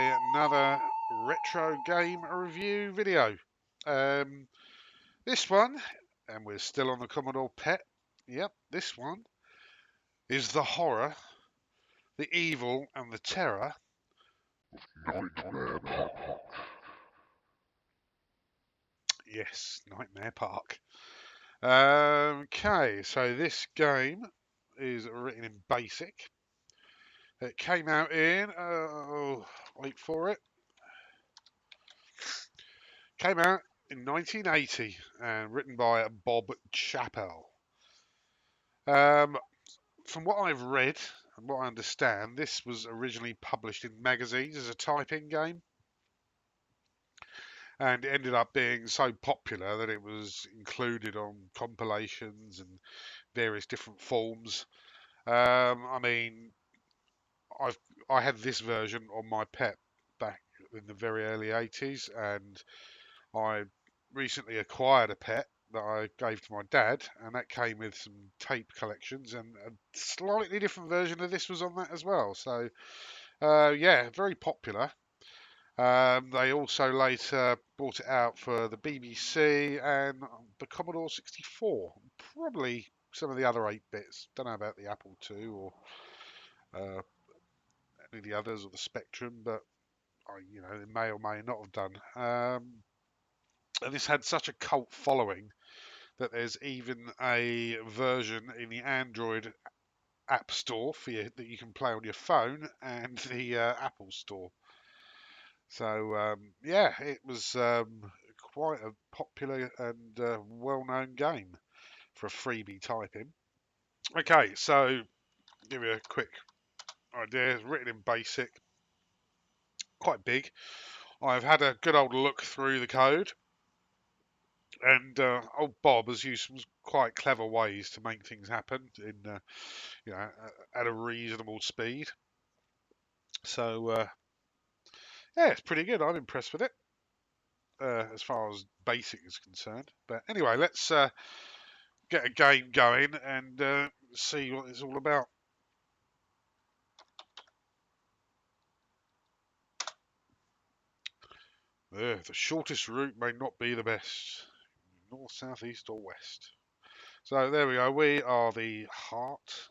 another retro game review video. Um, this one, and we're still on the Commodore Pet. Yep, this one is the horror, the evil, and the terror. Yes, Nightmare Park. Okay, so this game is written in BASIC. It came out in, wait for it, came out in 1980 and written by Bob Chappell. Um, from what I've read and what I understand, this was originally published in magazines as a typing game, and it ended up being so popular that it was included on compilations and various different forms. I mean, I've I had this version on my Pet back in the very early 80s, and I recently acquired a Pet that I gave to my dad, and that came with some tape collections, and a slightly different version of this was on that as well. So, yeah, very popular. They also later brought it out for the BBC and the Commodore 64, probably some of the other 8 bits. Don't know about the Apple II or uh, any of the others or the Spectrum, but it may or may not have done. And this had such a cult following that there's even a version in the Android App Store that you can play on your phone and the Apple Store. So yeah, it was quite a popular and well-known game for a freebie typing. Okay, so give you a quick idea. It's written in BASIC, quite big. I've had a good old look through the code, and old Bob has used some quite clever ways to make things happen in, at a reasonable speed. So yeah, it's pretty good. I'm impressed with it as far as BASIC is concerned. But anyway, let's get a game going and see what it's all about. The shortest route may not be the best. North, south, east, or west. So there we go. We are the heart.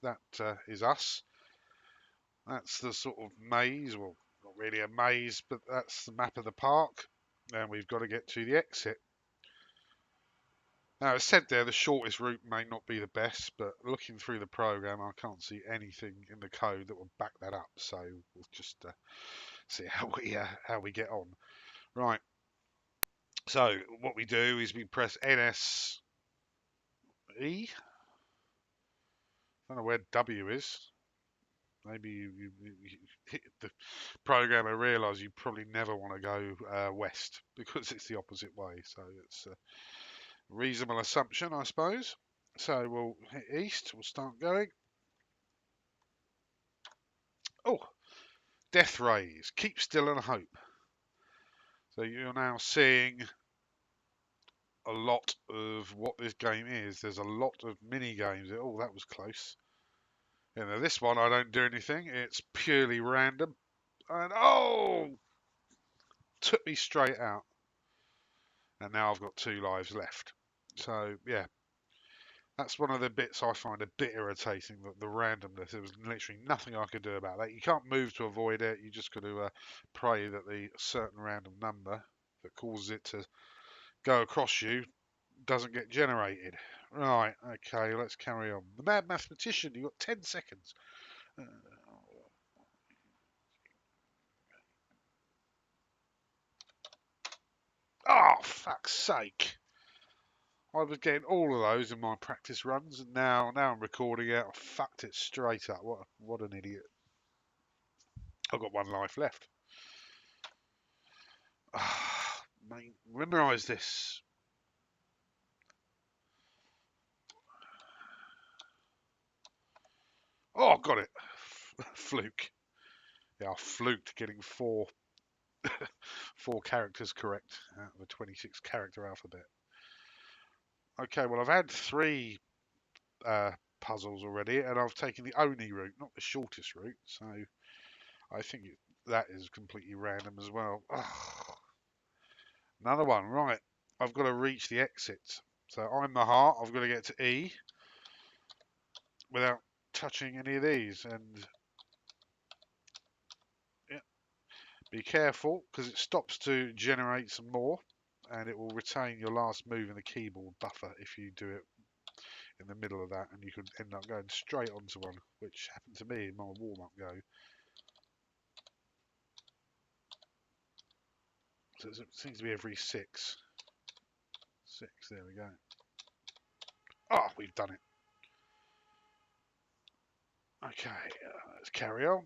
That is us. That's the sort of maze. Well, not really a maze, but that's the map of the park. And we've got to get to the exit. Now, it's said there the shortest route may not be the best, but looking through the program, I can't see anything in the code that will back that up. So we'll just see how we get on. Right. So what we do is we press NSE. I don't know where W is. Maybe you hit the programmer realise you probably never want to go west because it's the opposite way. So it's a reasonable assumption, I suppose. So we'll hit east. We'll start going. Oh, death rays. Keep still and hope. So you're now seeing a lot of what this game is. There's a lot of mini games. Oh, that was close. This one I don't do anything. It's purely random. And oh, took me straight out. And now I've got 2 lives left. So yeah, that's one of the bits I find a bit irritating. The randomness. There was literally nothing I could do about that. You can't move to avoid it. You just got to pray that the certain random number that causes it to go across you doesn't get generated. Right, okay, let's carry on. The Mad Mathematician, you've got 10 seconds. Oh, fuck's sake. I was getting all of those in my practice runs, and now I'm recording it. I fucked it straight up. What an idiot. I've got 1 life left. Ah, mate, memorise this. Oh, got it. Fluke. Yeah, I fluked getting 4 characters correct out of a 26 character alphabet. Okay, well, I've had 3 puzzles already, and I've taken the only route, not the shortest route. So I think That is completely random as well. Ugh. Another one, right. I've got to reach the exit. So I'm the heart. I've got to get to E without touching any of these. And yeah, be careful because it stops to generate some more. And it will retain your last move in the keyboard buffer if you do it in the middle of that. And you could end up going straight onto one, which happened to me in my warm-up go. So it seems to be every six. There we go. Oh, we've done it. Okay, let's carry on.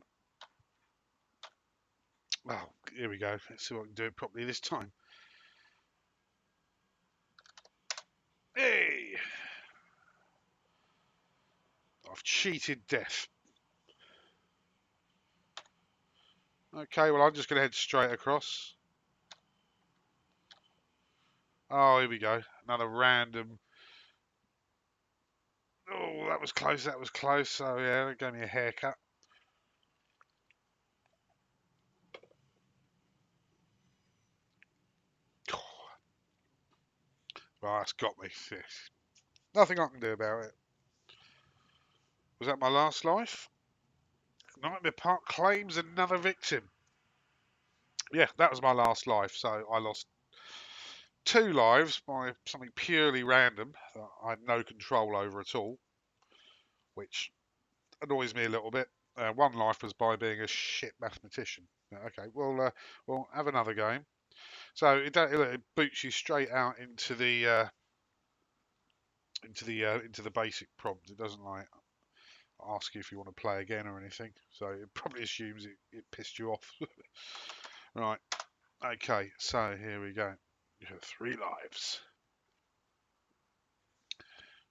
Oh, here we go. Let's see if I can do it properly this time. Hey! I've cheated death. Okay, well, I'm just going to head straight across. Oh, here we go. Another random. Oh, that was close. That was close. So, yeah, that gave me a haircut. Well, that's got me. Nothing I can do about it. Was that my last life? Nightmare Park claims another victim. Yeah, that was my last life. So I lost 2 lives by something purely random that I had no control over at all, which annoys me a little bit. 1 life was by being a shit mathematician. Okay, well, we'll have another game. So it boots you straight out into the basic prompt. It doesn't like ask you if you want to play again or anything. So it probably assumes it pissed you off. Right. Okay. So here we go. You have 3 lives.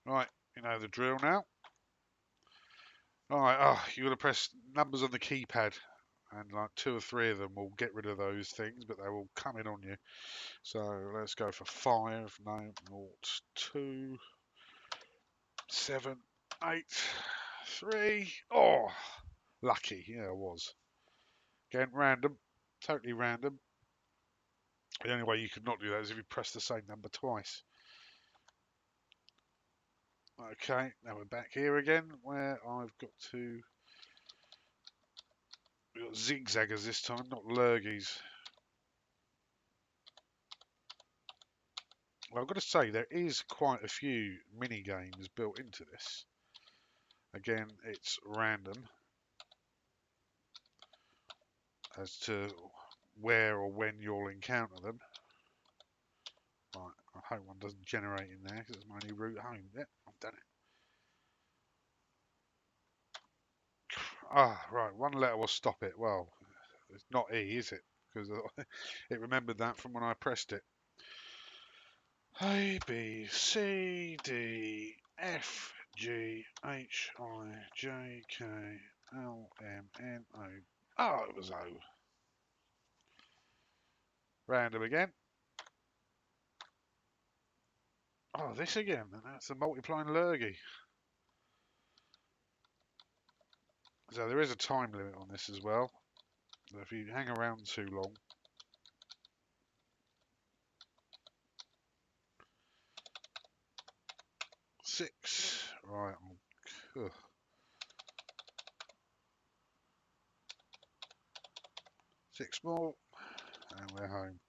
Right. You know the drill now. All right. Oh, you got to press numbers on the keypad, and like 2 or 3 of them will get rid of those things, but they will come in on you. So let's go for 5. No, 0, 2, 7, 8, 3. Oh, lucky. Yeah, I was. Again, random. Totally random. The only way you could not do that is if you press the same number twice. Okay, now we're back here again, where I've got to... We've got zigzaggers this time, not lurgies. Well, I've got to say, there is quite a few mini games built into this. Again, it's random as to where or when you'll encounter them. Right, I hope one doesn't generate in there because it's my only route home. Yep, I've done it. Ah, right, 1 letter will stop it. Well, it's not E, is it? Because it remembered that from when I pressed it. A, B, C, D, F, G, H, I, J, K, L, M, N, O. Oh, it was O. Random again. Oh, this again. And that's the multiplying lurgy. So there is a time limit on this as well. So if you hang around too long. Six. Right. Ugh. 6 more. And we're home.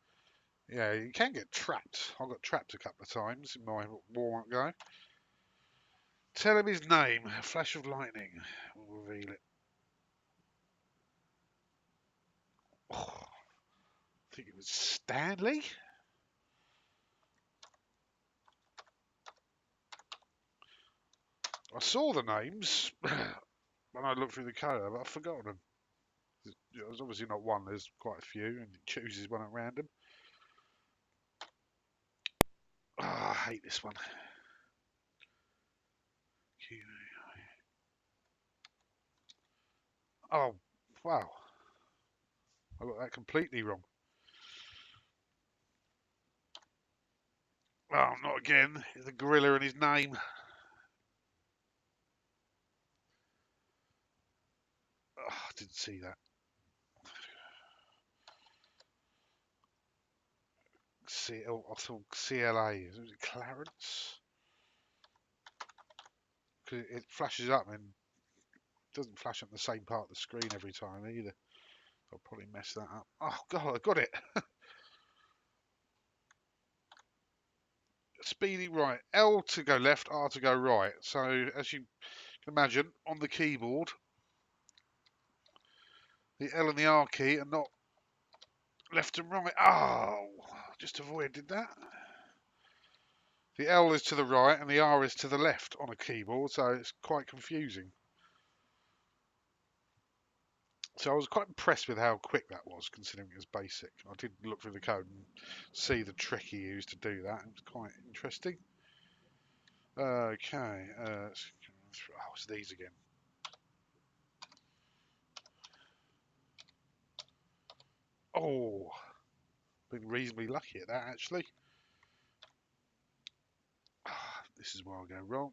Yeah, you can get trapped. I got trapped a couple of times in my warm-up go. Tell him his name. A flash of lightning will reveal it. Oh, I think it was Stanley. I saw the names when I looked through the code, but I've forgotten them. There's obviously not one. There's quite a few, and it chooses one at random. Oh, I hate this one. Oh, wow. I got that completely wrong. Oh, not again. The gorilla and his name. Oh, I didn't see that. I thought CLA. Is it Clarence? Because it flashes up and doesn't flash up the same part of the screen every time either. I'll probably mess that up. Oh god, I got it. Speedy right. L to go left, R to go right. So as you can imagine, on the keyboard, the L and the R key are not left and right. Oh, just avoided that. The L is to the right and the R is to the left on a keyboard, so it's quite confusing. So I was quite impressed with how quick that was, considering it was basic. I did look through the code and see the trick he used to do that. It was quite interesting. Okay, oh, it's these again. Oh, been reasonably lucky at that actually. This is where I go wrong.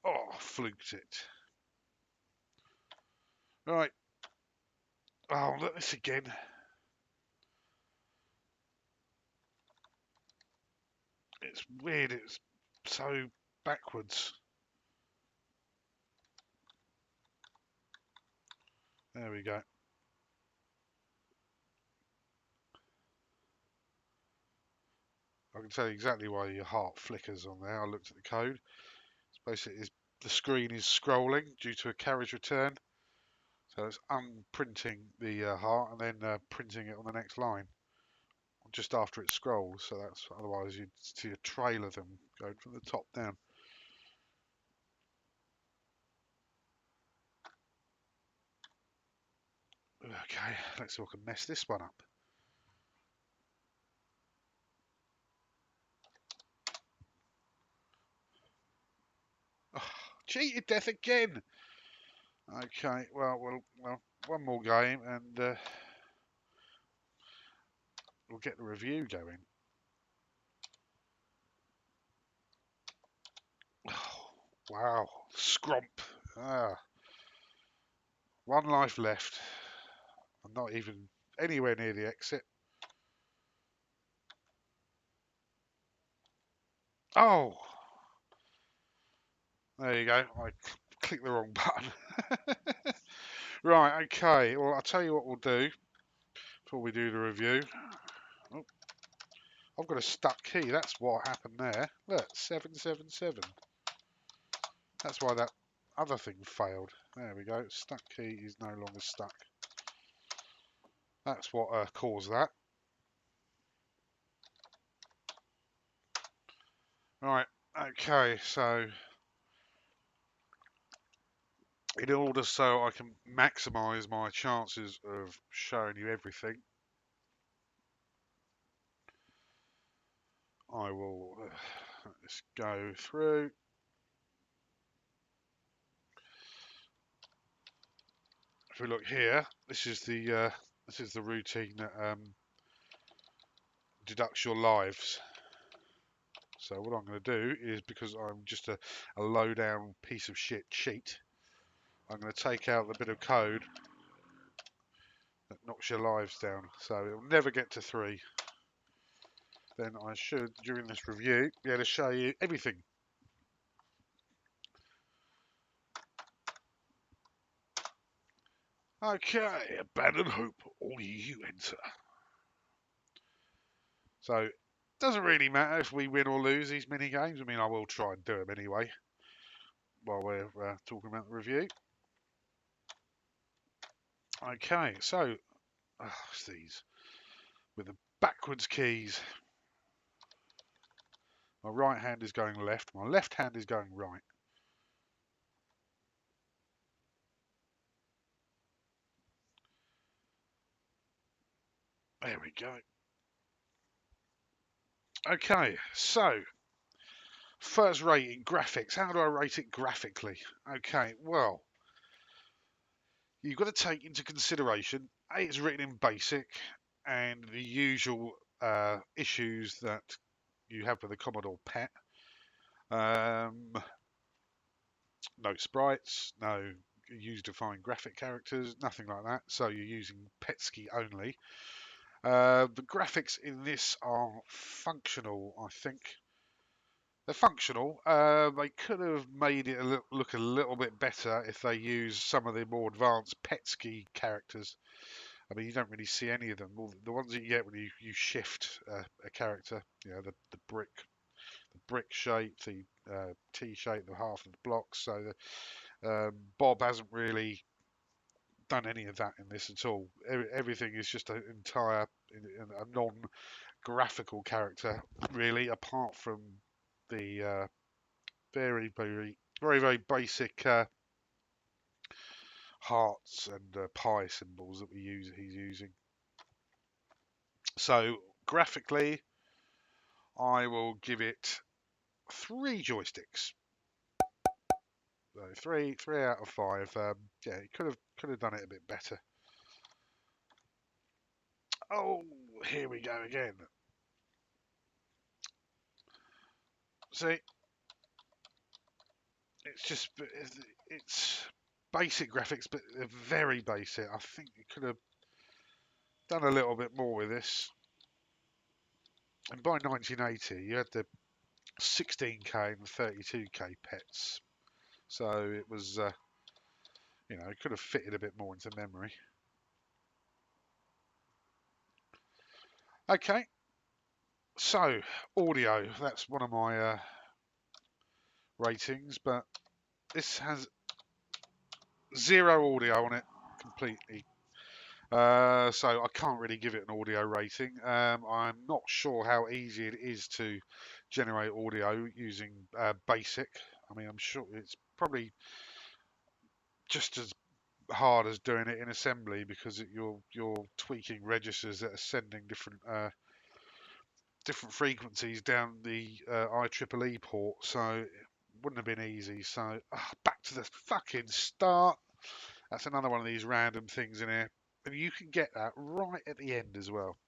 Oh, fluked it. Right. Oh, look this again. It's weird. It's so backwards. There we go. I can tell you exactly why your heart flickers on there. I looked at the code. It's basically the screen is scrolling due to a carriage return. So it's unprinting the heart and then printing it on the next line just after it scrolls. So that's otherwise you'd see a trail of them going from the top down. Okay, let's see if I can mess this one up. Oh, cheated death again. Okay, well, one more game and we'll get the review going. Oh, wow, scrump. Ah, one life left. I'm not even anywhere near the exit. Oh, there you go. I clicked the wrong button. Right, okay. Well, I'll tell you what we'll do before we do the review. Oh, I've got a stuck key. That's what happened there. Look, 777. That's why that other thing failed. There we go. Stuck key is no longer stuck. That's what caused that. Right, okay, so in order so I can maximise my chances of showing you everything, I will let this go through. If we look here, this is the routine that deducts your lives. So what I'm going to do is, because I'm just a low down piece of shit cheat, I'm going to take out the bit of code that knocks your lives down. So it'll never get to 3. Then I should, during this review, be able to show you everything. Okay, abandon hope, only you enter. So it doesn't really matter if we win or lose these mini games. I mean, I will try and do them anyway while we're talking about the review. Okay, so it's these with the backwards keys. My right hand is going left. My left hand is going right. There we go. Okay, so first rating, graphics. How do I rate it graphically? Okay, well, you've got to take into consideration, A, it's written in BASIC, and the usual issues that you have with the Commodore Pet. No sprites, no user-defined graphic characters, nothing like that. So you're using PETSCII only. The graphics in this are functional, I think. They're functional. They could have made it look a little bit better if they used some of the more advanced PETSCII characters. I mean, you don't really see any of them. Well, the ones that you get when you shift a character, you know, the brick shape, the T shape, the half of the blocks. So Bob hasn't really done any of that in this at all. Everything is just an entire, a non-graphical character, really, apart from the very basic hearts and pie symbols that he's using. So graphically, I will give it 3 joysticks. So three out of 5. Yeah, it could have done it a bit better. Oh, here we go again. See, it's basic graphics, but they're very basic. I think you could have done a little bit more with this. And by 1980, you had the 16K and 32K pets, so it was, you know, it could have fitted a bit more into memory. Okay, so audio. That's one of my ratings, but this has 0 audio on it completely. So I can't really give it an audio rating. I'm not sure how easy it is to generate audio using BASIC. I mean, I'm sure it's probably just as hard as doing it in assembly because you're tweaking registers that are sending different frequencies down the IEEE port. So it wouldn't have been easy. So back to the fucking start. That's another one of these random things in here. And you can get that right at the end as well.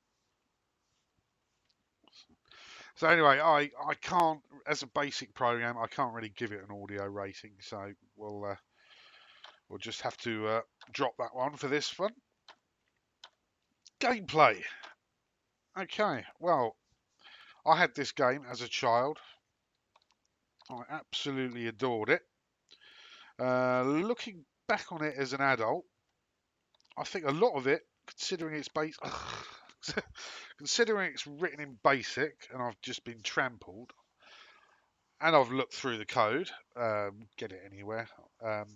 So anyway, I can't, as a basic program, I can't really give it an audio rating. So we'll just have to drop that one for this one. Gameplay. Okay, well, I had this game as a child. I absolutely adored it. Looking back on it as an adult, I think a lot of it, considering it's base, considering it's written in BASIC and I've just been trampled, and I've looked through the code, get it anywhere. I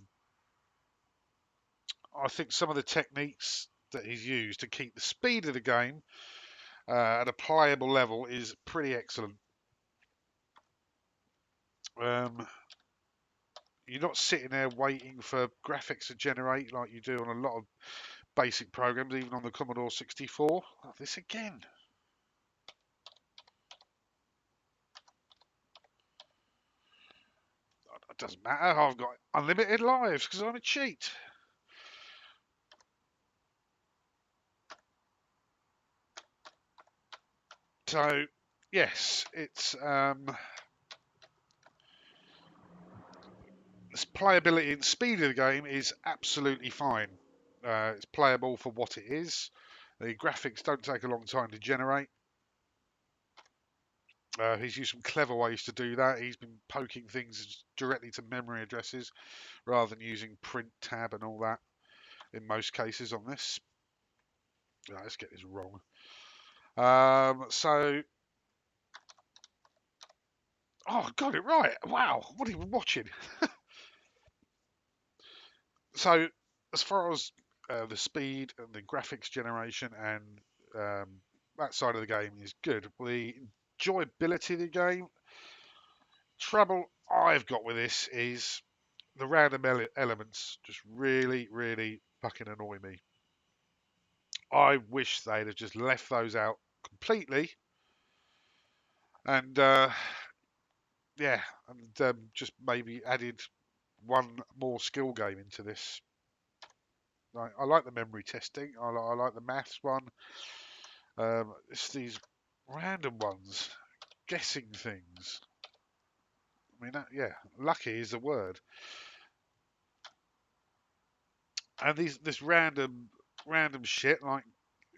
think some of the techniques that he's used to keep the speed of the game at a playable level is pretty excellent. You're not sitting there waiting for graphics to generate like you do on a lot of basic programs, even on the Commodore 64. Oh, this again. It doesn't matter. I've got unlimited lives because I'm a cheat. So, yes, it's playability and speed of the game is absolutely fine. It's playable for what it is. The graphics don't take a long time to generate. He's used some clever ways to do that. He's been poking things directly to memory addresses rather than using print tab and all that in most cases on this. Right, let's get this wrong. So, oh, I got it right. Wow, what are you watching? So, as far as the speed and the graphics generation and that side of the game is good. The enjoyability of the game, trouble I've got with this is the random elements just really fucking annoy me. I wish they'd have just left those out completely and yeah, and just maybe added one more skill game into this. I like the memory testing. I like the maths one. It's these random ones, guessing things. I mean, yeah, lucky is the word. And this random shit, like,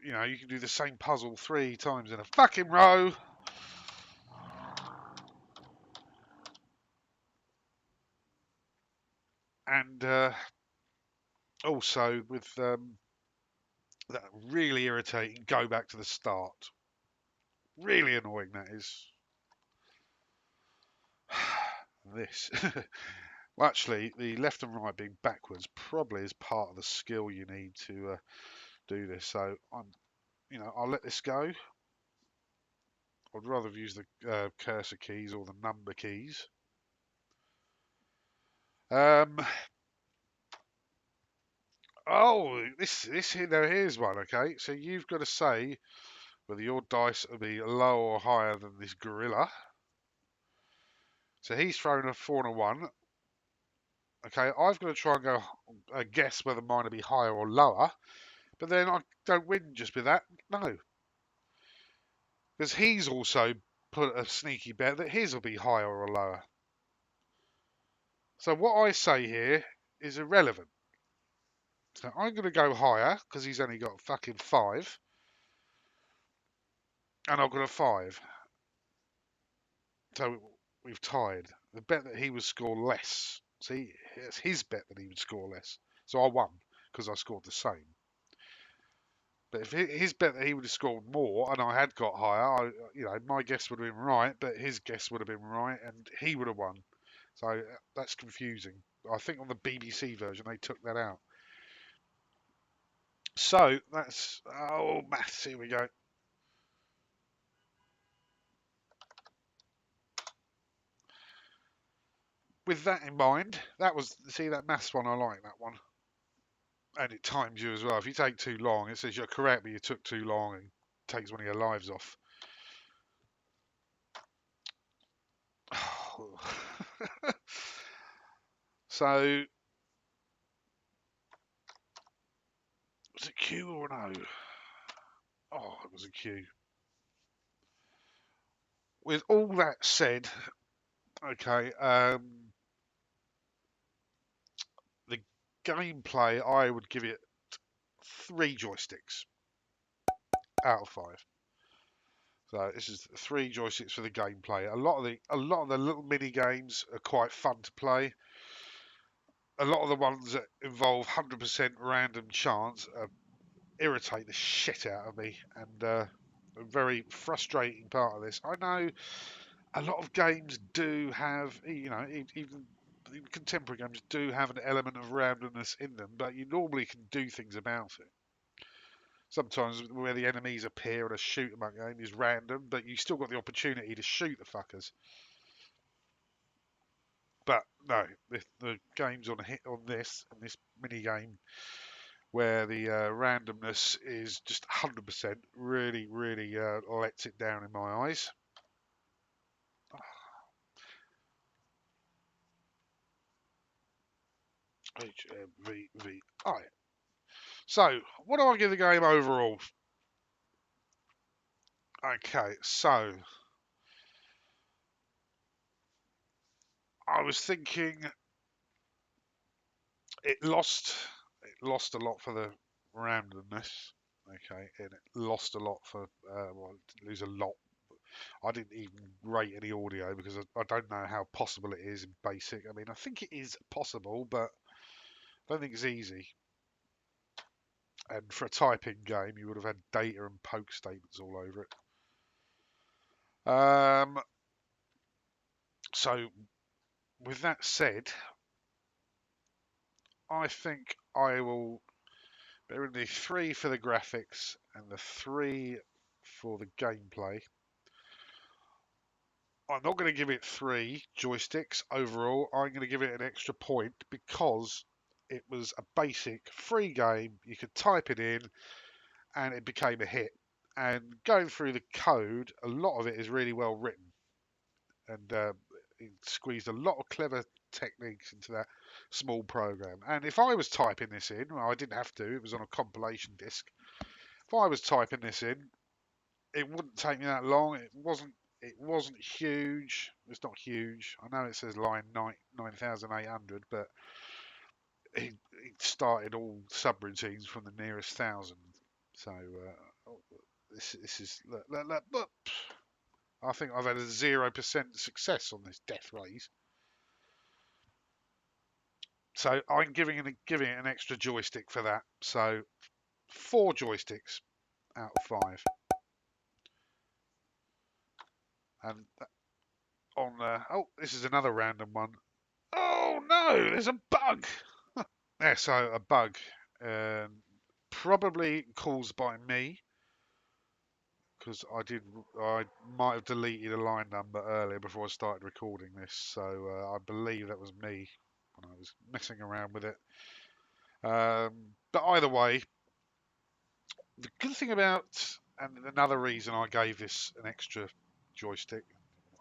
you know, you can do the same puzzle 3 times in a fucking row. And also with that really irritating go back to the start. Really annoying, that is. This. Well, actually, the left and right being backwards probably is part of the skill you need to do this. So I'll let this go. I'd rather have used the cursor keys or the number keys. Um, oh, here's one. Okay, so you've got to say whether your dice will be lower or higher than this gorilla. So he's thrown a 4 and a 1. Okay, I've got to try and go guess whether mine will be higher or lower. But then I don't win just with that. No, because he's also put a sneaky bet that his will be higher or lower. So what I say here is irrelevant. So I'm going to go higher because he's only got fucking 5, and I've got a 5. So we've tied. The bet that he would score less. See, it's his bet that he would score less. So I won because I scored the same. But if his bet that he would have scored more and I had got higher, my guess would have been right, but his guess would have been right, and he would have won. So that's confusing. I think on the BBC version they took that out. So that's maths. Here we go. With that in mind, that maths one. I like that one, and it times you as well. If you take too long, it says you're correct, but you took too long, and takes one of your lives off. So was it Q or no? Oh, it was a Q. With all that said, okay, the gameplay, I would give it 3 joysticks out of 5. So this is 3 joysticks for the gameplay. A lot of the little mini games are quite fun to play. A lot of the ones that involve 100% random chance irritate the shit out of me, and a very frustrating part of this. I know a lot of games do have, even contemporary games do have an element of randomness in them, but you normally can do things about it. Sometimes where the enemies appear in a shoot 'em up game is random, but you still got the opportunity to shoot the fuckers. But no, the games on this mini game where the randomness is just 100% really, really lets it down in my eyes. HMVVI. So, what do I give the game overall? Okay, so I was thinking it lost a lot for the randomness. Okay, and it lost a lot for well, it didn't lose a lot. I didn't even rate any audio because I don't know how possible it is in basic. I mean, I think it is possible, but I don't think it's easy. And for a typing game, you would have had data and poke statements all over it. So with that said, I think I will. There are the 3 for the graphics and the 3 for the gameplay. I'm not going to give it 3 joysticks overall. I'm going to give it an extra point because it was a basic free game. You could type it in and it became a hit. And going through the code, a lot of it is really well written. And it squeezed a lot of clever techniques into that small program. And if I was typing this in, well, I didn't have to, it was on a compilation disc. If I was typing this in, it wouldn't take me that long. It wasn't huge. It's not huge. I know it says line 9,800, but it started all subroutines from the nearest thousand. So this is look, I think I've had a 0% success on this death raise. So I'm giving it an extra joystick for that. So 4 joysticks out of 5. And on oh, this is another random one. Oh no, there's a bug. Yeah, so a bug, probably caused by me, because I might have deleted a line number earlier before I started recording this. So I believe that was me when I was messing around with it. But either way, the good thing about, and another reason I gave this an extra joystick,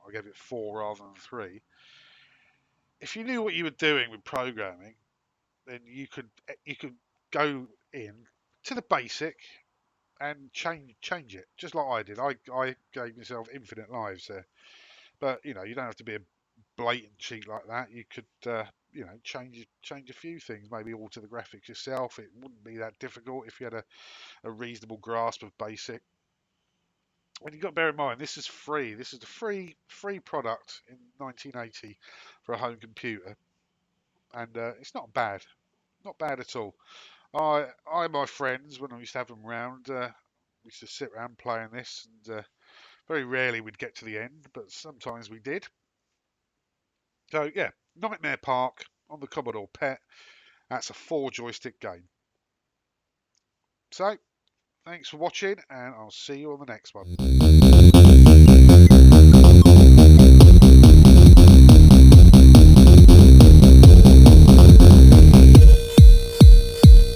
I gave it 4 rather than 3. If you knew what you were doing with programming, then you could go in to the basic and change it, just like I did. I gave myself infinite lives there, but you don't have to be a blatant cheat like that. You could change a few things, maybe alter the graphics yourself. It wouldn't be that difficult if you had a reasonable grasp of basic. And you've got to bear in mind, this is free. This is the free product in 1980 for a home computer, and it's not bad, not bad at all. And my friends, when I used to have them round, we used to sit around playing this, and very rarely we'd get to the end, but sometimes we did. So yeah, Nightmare Park on the Commodore Pet. That's a 4 joystick game. So thanks for watching, and I'll see you on the next one.